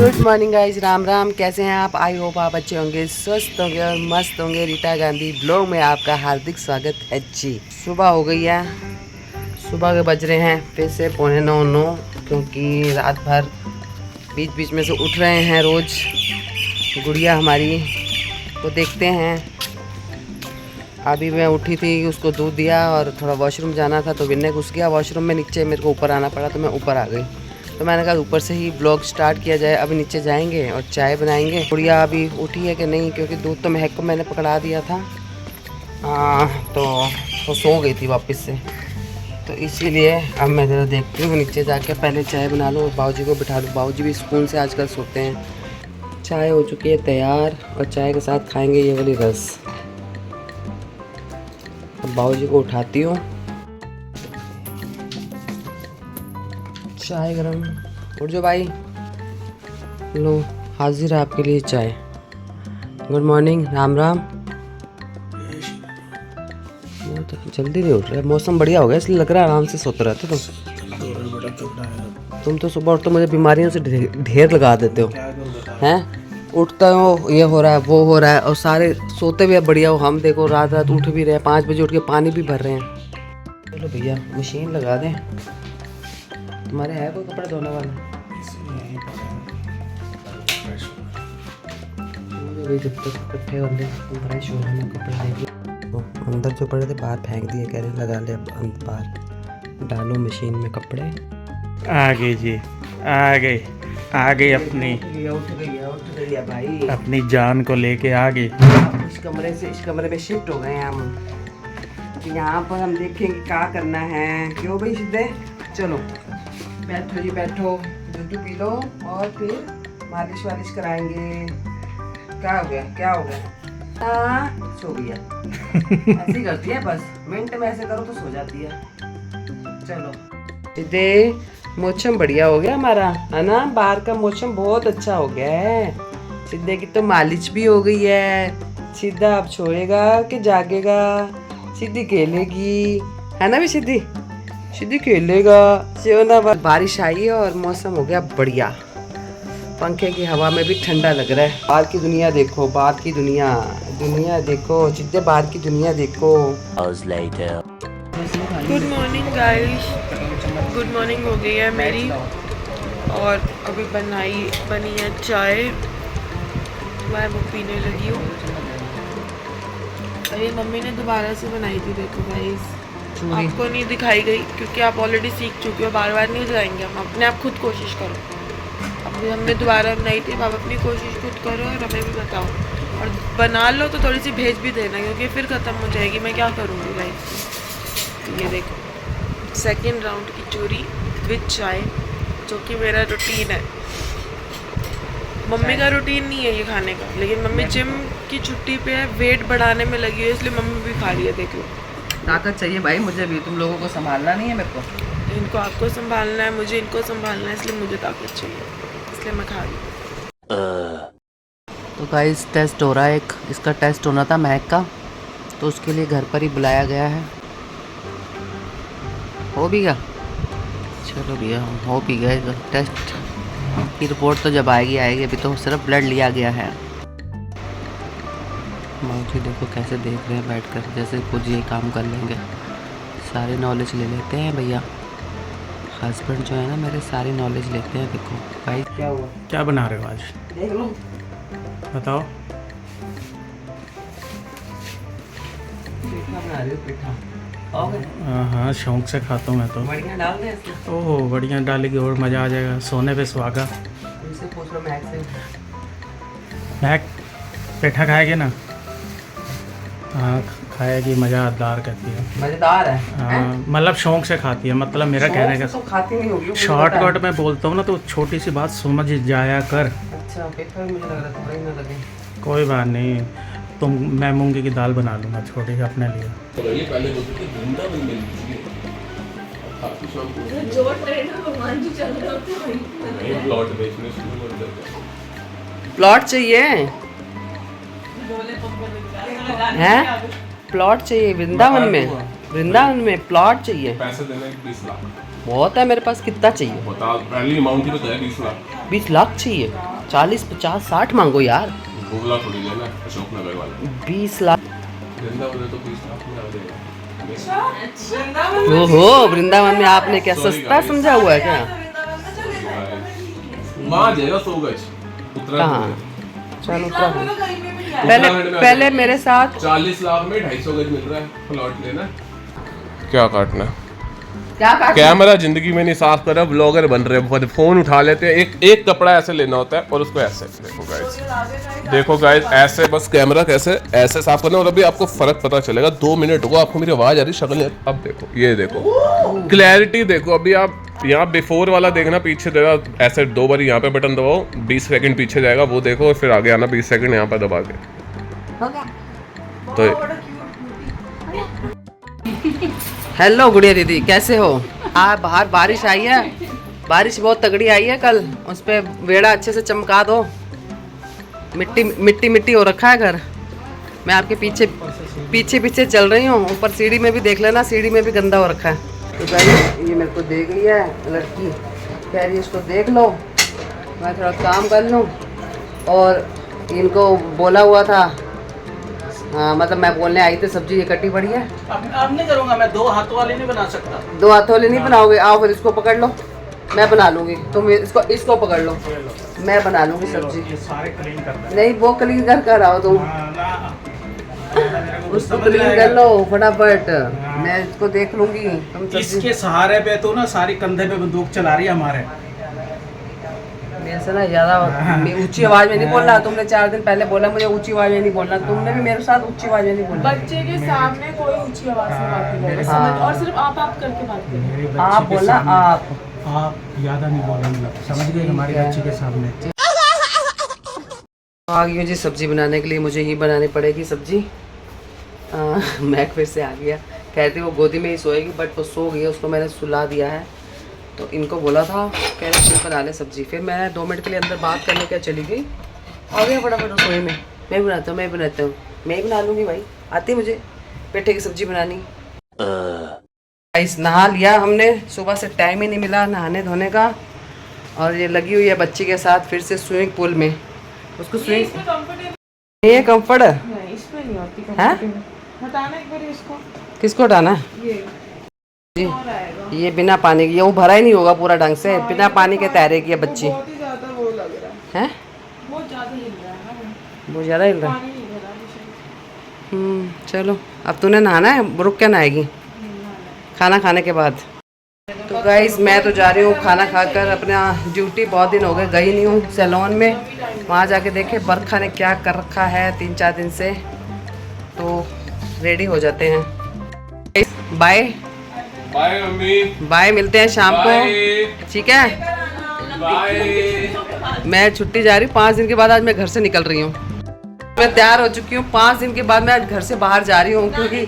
Good morning guys, Ram Ram. कैसे हैं आप? आई होप आप अच्छे होंगे, स्वस्थ होंगे और मस्त होंगे। रीटा गांधी ब्लॉग में आपका हार्दिक स्वागत है जी। सुबह हो गई है, सुबह के बज रहे हैं फिर से 8:45 क्योंकि रात भर बीच बीच में से उठ रहे हैं रोज़ गुड़िया हमारी। तो देखते हैं, अभी मैं उठी थी, उसको दूध दिया और थोड़ा वॉशरूम जाना था तो विनय घुस गया वॉशरूम में नीचे, मेरे को ऊपर आना पड़ा तो मैं ऊपर आ गई। तो मैंने कहा ऊपर से ही ब्लॉग स्टार्ट किया जाए। अभी नीचे जाएंगे और चाय बनाएंगे। गुड़िया अभी उठी है कि नहीं, क्योंकि दूध तो महक को मैंने पकड़ा दिया था तो वो सो गई थी वापस से, तो इसीलिए अब मैं ज़रा देखती हूँ नीचे जाके पहले चाय बना लूँ और बाबूजी को बिठा लूँ। बाबूजी भी सुकून से आजकल सोते हैं। चाय हो चुकी है तैयार और चाय के साथ खाएँगे ये वाली रस। अब बाबूजी को उठाती हूँ। चाय गरम, उठ जाओ भाई, लो हाजिर है आपके लिए चाय। Good morning, Ram Ram. बहुत जल्दी नहीं उठ रहे, मौसम बढ़िया हो गया इसलिए लग रहा है आराम से सोते रहते तुम तो सुबह उठते मुझे बीमारियों से ढेर लगा देते हो हैं। उठता हो ये हो रहा है वो हो रहा है और सारे सोते भी बढ़िया हो। हम देखो रात रात उठ भी रहे हैं, 5 बजे उठ के पानी भी भर रहे हैं। चलो भैया मशीन लगा दें। तुम्हारे है कोई कपड़ा धोने वाला? जब तक इकट्ठे होंगे फ्रेश हो रहे कपड़े लेके तो अंदर जो पड़े थे बाहर फेंक दिए, कह रहे लगा ले बाहर डालो मशीन में कपड़े। आ गई जी, आ गई अपनी उठ गई है भाई, अपनी जान को लेके आ गई। इस कमरे से इस कमरे में शिफ्ट हो गए हैं हम। यहाँ पर हम देखेंगे क्या करना है। क्यों भाई सीधे चलो बैठो जी, बैठो दूध पी लो और फिर मालिश वालिश कराएंगे। क्या हो गया, क्या हो गया? सो गया। ऐसे करती है बस, मिनट में ऐसे करो तो सो जाती है। चलो सीधे, मौसम बढ़िया हो गया हमारा है ना, बाहर का मौसम बहुत अच्छा हो गया है। सीधे की तो मालिश भी हो गई है। सीधा अब सोएगा कि जागेगा? सीधी खेलेगी है ना भी, सीधी सीधी खेलेगा सोना। बारिश आई है और मौसम हो गया बढ़िया, पंखे की हवा में भी ठंडा लग रहा है। बाहर की दुनिया देखो, बाहर की दुनिया देखो, सीधे बाहर की दुनिया देखो। Good morning guys, good morning हो गई है मेरी और अभी बनी है चाय, मैं वो पीने लगी हूँ। अरे मम्मी ने दोबारा से बनाई थी, देखो गाइस, आपको नहीं दिखाई गई क्योंकि आप ऑलरेडी सीख चुके हो, बार बार नहीं जाएंगे हम। अपने आप खुद कोशिश करो। अभी हमने दोबारा बनाई थी, आप अपनी कोशिश खुद करो और हमें भी बताओ। और बना लो तो थोड़ी सी भेज भी देना क्योंकि फिर ख़त्म हो जाएगी, मैं क्या करूँगी गाइस। ये देखो सेकंड राउंड की चूरी विद चाय, जो कि मेरा रूटीन है। मम्मी का रूटीन नहीं है ये खाने का, लेकिन मम्मी जिम की छुट्टी पे है, वेट बढ़ाने में लगी है, इसलिए मम्मी भी खा रही है। देख लो, ताकत चाहिए भाई मुझे भी, तुम लोगों को संभालना नहीं है मेरे को। इनको आपको संभालना है, मुझे इनको संभालना है, इसलिए मुझे ताकत चाहिए, इसलिए मैं खा रही हूँ। तो गाइस टेस्ट हो रहा है, एक इसका टेस्ट होना था महक का, तो उसके लिए घर पर ही बुलाया गया है। हो भी गया, चलो भैया हो भी गया। टेस्ट की रिपोर्ट तो जब आएगी, अभी तो सिर्फ ब्लड लिया गया है। माऊजी देखो कैसे देख रहे हैं बैठकर, जैसे खुद ये काम कर लेंगे। सारी नॉलेज ले लेते हैं भैया, हस्बैंड जो है ना मेरे, सारी नॉलेज लेते हैं। देखो भाई क्या हुआ, क्या बना रहे हो आज, देख लो बताओ। पेठा बना रही हो, पेठा हाँ शौक से खाता हूँ मैं तो। बढ़िया डाल दे इसमें। ओह बढ़िया डालेगी और मज़ा आ जाएगा, सोने पे सुहागा। तुमसे पूछ लो महक से। महक पेठा खाएगी ना? हाँ खाएगी, मज़ेदार कहती है। मजेदार है हाँ मतलब शौक से खाती है, मतलब मेरा कहने का तो खाती नहीं होगी, शॉर्टकट में बोलता हूँ ना, तो छोटी सी बात समझ जाया कर। अच्छा पेठा भी मुझे लग रहा था बड़ा ही ना लगे। कोई बात नहीं, मैं मूंगी की दाल बना लूँगा छोटी सी अपने लिए। प्लॉट चाहिए हैं, प्लॉट चाहिए वृंदावन में, वृंदावन में प्लॉट चाहिए। पैसे देने 20 लाख बहुत है मेरे पास, कितना चाहिए? बता, पहली अमाउंट ही बताया 20 लाख। 20 लाख चाहिए? 40, 50, 60 मांगो यार। बोला थोड़ी लेना अशोक नगर वाला 20 लाख। वृंदावन में तो 20 लाख में आ जाएगा। ओहो, वृंदावन में आपने क्या सस्ता समझा हुआ है क्या? वहाँ जाएगा 100 गज कहाँ? उत्तराखंड चलो उत्तराखंड। पहले मेरे साथ 40 लाख में 250 गज मिल रहा है प्लॉट लेना। क्या काटना क्या काटना? कैमरा जिंदगी में नहीं साफ कर रहा, ब्लॉगर बन रहे हैं, फोन उठा लेते हैं। एक कपड़ा ऐसे लेना होता है और उसको ऐसे देखो गाइस ऐसे बस कैमरा कैसे ऐसे साफ करना। और अभी आपको फर्क पता चलेगा। 2 मिनट होगा, आपको मेरी आवाज आ रही, शक्ल नहीं। अब देखो, ये देखो क्लैरिटी देखो। अभी आप यहाँ बिफोर वाला देखना, पीछे देगा ऐसे 2 बार यहाँ पे बटन दबाओ, 20 सेकंड पीछे जाएगा वो देखो, और फिर आगे आना 20 सेकंड यहाँ पे दबा के। तो हेलो गुड़िया दीदी, कैसे हो? बाहर बारिश आई है, बारिश बहुत तगड़ी आई है कल। उस पे बेड़ा अच्छे से चमका दो। मिट्टी मिट्टी मिट्टी हो रखा है घर। मैं आपके पीछे पीछे पीछे चल रही हूँ। ऊपर सीढ़ी में भी देख लेना, सीढ़ी में भी गंदा हो रखा है। तो भाई ये मेरे को देख लिया है लड़की, कह रही है इसको देख लो, मैं थोड़ा काम कर लूँ। और इनको बोला हुआ था, हाँ मतलब मैं बोलने आई थी सब्जी ये कटी पड़ी है। अब नहीं करूँगा मैं, 2 हाथ वाली नहीं बना सकता। 2 हाथ वाली नहीं बनाओगे? आओ फिर इसको पकड़ लो, मैं बना लूँगी। तुम इसको पकड़ लो, मैं बना लूँगी सब्जी। ये सारे क्लीन कर नहीं वो क्लीन कर आओ तुम, उसको क्लीन कर लो फटाफट, मैं इसको देख लूँगी। तुम इसके सहारे पे तो ना सारी कंधे पे बंदूक चला रही है हमारे। मेरे से ना ज़्यादा ऊंची आवाज़ में नहीं बोलना। तुमने 4 दिन पहले बोला मुझे ऊंची आवाज़ में नहीं बोलना, तुमने भी मेरे साथ ऊंची आवाज़ में नहीं बोलना। बच्चे के सामने कोई ऊंची आवाज से बात नहीं करेगा, समझ? और सिर्फ आप करके बात करें। आप बोला आप ज़्यादा नहीं बोलेंगे, समझ गए? हमारे बच्चे के सामने आ गई हूँ जी सब्जी बनाने के लिए। मुझे ही बनानी पड़ेगी सब्जी। मैं फिर से आ गया। कहती वो गोदी में ही सोएगी, बट वो सो गई है, उसको मैंने सुला दिया है। तो इनको बोला था कह रहे तू बना ले सब्जी। फिर मैं 2 मिनट के लिए अंदर बात करने क्या चली गई। आ गया फटाफट रसोई में, मैं बनाता हूँ मैं ही बना लूँगी भाई, आती है मुझे पेठे की सब्जी बनानी। गाइस नहा लिया हमने, सुबह से टाइम ही नहीं मिला नहाने धोने का। और ये लगी हुई है बच्ची के साथ फिर से स्विमिंग पूल में। उसको स्विमिंग ये कम्फर्ट नहीं, इसमें नहीं होती है। हटाना एक बार इसको। किसको हटाना है? ये ये बिना पानी के, ये वो भरा ही नहीं होगा पूरा ढंग से, बिना पानी के तैरेगी ये बच्ची। बहुत ही ज्यादा वो लग रहा है, बहुत ज्यादा हिल रहा है ना, बहुत ज़्यादा हिल रहा है। पानी नहीं भरा मुझे। चलो अब तूने नहाना है, रुक के नहाएगी खाना खाने के बाद। तो गाइस मैं तो जा रही हूँ खाना खाकर अपना ड्यूटी। बहुत दिन हो गए गई नहीं हूँ सैलून में, वहाँ जाके देखे बरखा ने क्या कर रखा है 3-4 दिन से। तो रेडी हो जाते हैं। बाय बाय मम्मी, बाय, मिलते हैं शाम को, ठीक है? बाय। मैं छुट्टी जा रही हूँ 5 दिन के बाद। आज मैं घर से निकल रही हूँ, मैं तैयार हो चुकी हूँ। 5 दिन के बाद मैं आज घर से बाहर जा रही हूँ, क्योंकि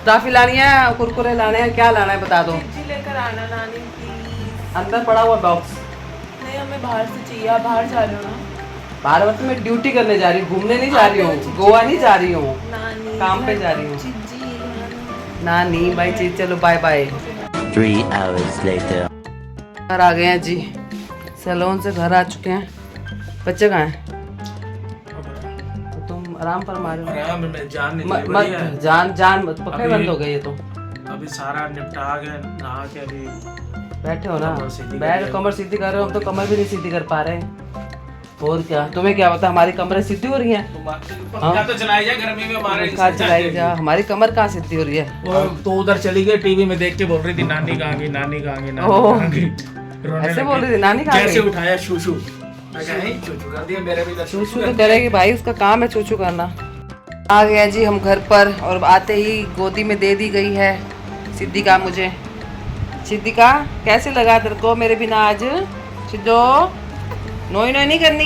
टॉफी लानी है, कुरकुरे लाने हैं, क्या लाना है बता दो। लेकर आना नानी प्लीज। अंदर पड़ा हुआ बॉक्स। नहीं हमें बाहर से चाहिए, आप बाहर जा रहे हो ना? बाहर वक्त में ड्यूटी करने जा रही हूँ, घूमने नहीं जा रही हूँ, गोवा नहीं जा रही हूँ, नानी काम पे जा रही हूँ। नानी भाई जी चलो बाय बाय। 3 hours later. घर आ गए हैं जी, सैलून से घर आ चुके हैं। बच्चे कहाँ हैं? तुम आराम पर मारो, आराम में जान नहीं मत लगी, बढ़िया है। जान मत पकड़े, अभी- बंद हो गए ये तो। अभी सारा निपटा के नहा के अभी बैठे हो ना, कमर सीधी कर बैठ रहे कमर सीधी कर रहे हो। हम तो कमर भी नहीं सीधी कर पा रहे। और क्या, तुम्हें क्या पता हमारी कमरें सीधी हो रही हैं? पंखा तो चलाई जा गर्मी में हमारे। पंखा चलाई जा, हमारी कमर कहाँ सीधी हो रही है? वो तो उधर चली गई, टीवी में देख के बोल रही थी नानी कहाँ गई, नानी कहाँ गई, नानी ओह। कहाँ गई। रोने ऐसे लगी। बोल रही थी नानी कहाँ कैसे गई? उठाया शूशू, मैं कहा "हे, चूचू कर दिया मेरे भी इधर चूचू तो करेगी भाई, उसका काम है चूचू करना। आ गया जी हम घर पर, और आते ही गोदी में दे दी गई है सिद्धिका मुझे। सिद्धिका कैसे लगा तेरे को मेरे बिना आज? सिद्धो नोई नोई नहीं करनी।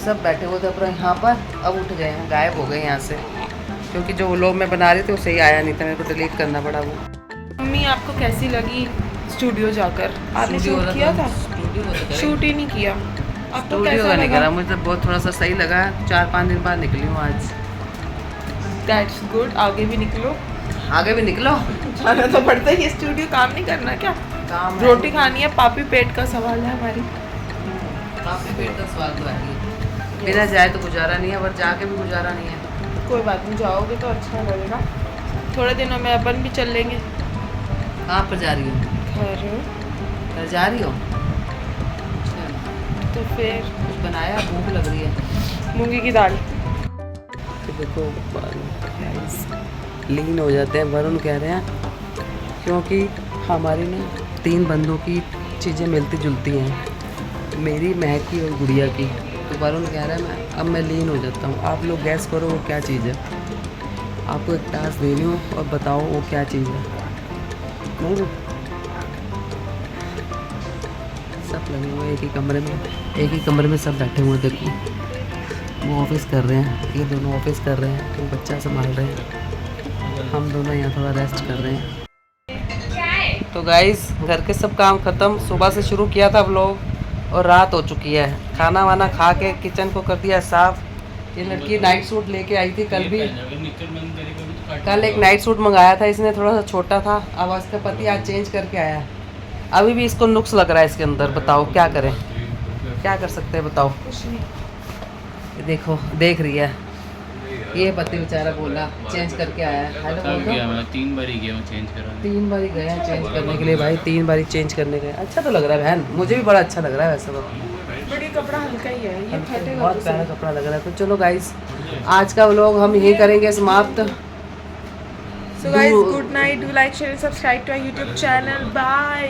सब बैठे हुए थे अपना यहाँ पर, अब उठ गए हैं, गायब हो गए यहाँ से, क्योंकि जो व्लॉग मैं बना रही थी वो सही आया नहीं था, मेरे को डिलीट करना पड़ा वो। मम्मी आपको कैसी लगी स्टूडियो जाकर? आपने शूट किया था? शूट ही नहीं किया। आपको स्टूडियो कैसा का नहीं लगा? करा, मुझे बहुत थोड़ा सा सही लगा। 4-5 दिन बाद निकली हूँ आज। दैट्स गुड, आगे भी निकलो। आगे भी निकलो। जाना तो पड़ता है, ये स्टूडियो काम नहीं करना क्या? काम है। रोटी खानी है, पापी पेट का सवाल है हमारी। काफी पेट का स्वाद तो है। बिना जाए तो गुजारा नहीं है, और जाके भी गुजारा नहीं है। कोई बात नहीं, जाओगे तो अच्छा लगेगा। थोड़े दिनों में अपन भी चल लेंगे कहाँ पर जा रही हो? घर, घर जा रही हो? अच्छा, तो फिर कुछ बनाया? भूख लग रही है। मूंगी की दाल। तो देखो लीन हो जाते हैं। वरुण कह रहे हैं क्योंकि हमारी ना 3 बंदों की चीज़ें मिलती जुलती हैं, मेरी, महक की और गुड़िया की। तो वरुण कह रहा है अब मैं लीन हो जाता हूँ। आप लोग गैस करो वो क्या चीज़ है। आपको एक टास्क दे रही हूँ और बताओ वो क्या चीज़ है। नहीं सब लगे हुए एक ही कमरे में सब बैठे हुए हैं। देखो वो ऑफिस कर रहे हैं, ये दोनों ऑफिस कर रहे हैं, वो बच्चा संभाल रहे हैं, हम दोनों यहाँ थोड़ा रेस्ट कर रहे हैं। तो गाइस घर के सब काम ख़त्म, सुबह से शुरू किया था व्लॉग और रात हो चुकी है। खाना वाना खा के किचन को कर दिया साफ़। ये लड़की नाइट सूट लेके आई थी कल भी, कल एक नाइट सूट मंगाया था इसने, थोड़ा सा छोटा था। अब इसका पति आज चेंज करके आया है। अभी भी इसको नुक्स लग रहा है इसके अंदर। बताओ क्या करें, क्या कर सकते हैं बताओ। कुछ नहीं। ये देखो देख रही है, ये पति बेचारा बोला चेंज करके आया है। हेलो बोल दो। मैं 3 बार ही गया मैं चेंज करा। 3 बार ही गए हैं चेंज करने के लिए भाई, 3 बार ही चेंज करने गए। अच्छा तो लग रहा है बहन, मुझे भी बड़ा अच्छा लग रहा है वैसे तो। बड़ी कपड़ा हल्का ही है, ये फटेगा बहुत तो प्यारा सही। कपड़ा लग रहा है। तो चलो गाइस आज का व्लॉग हम यही करेंगे समाप्त। So guys, good night. Do like, share and subscribe to our YouTube channel. Bye.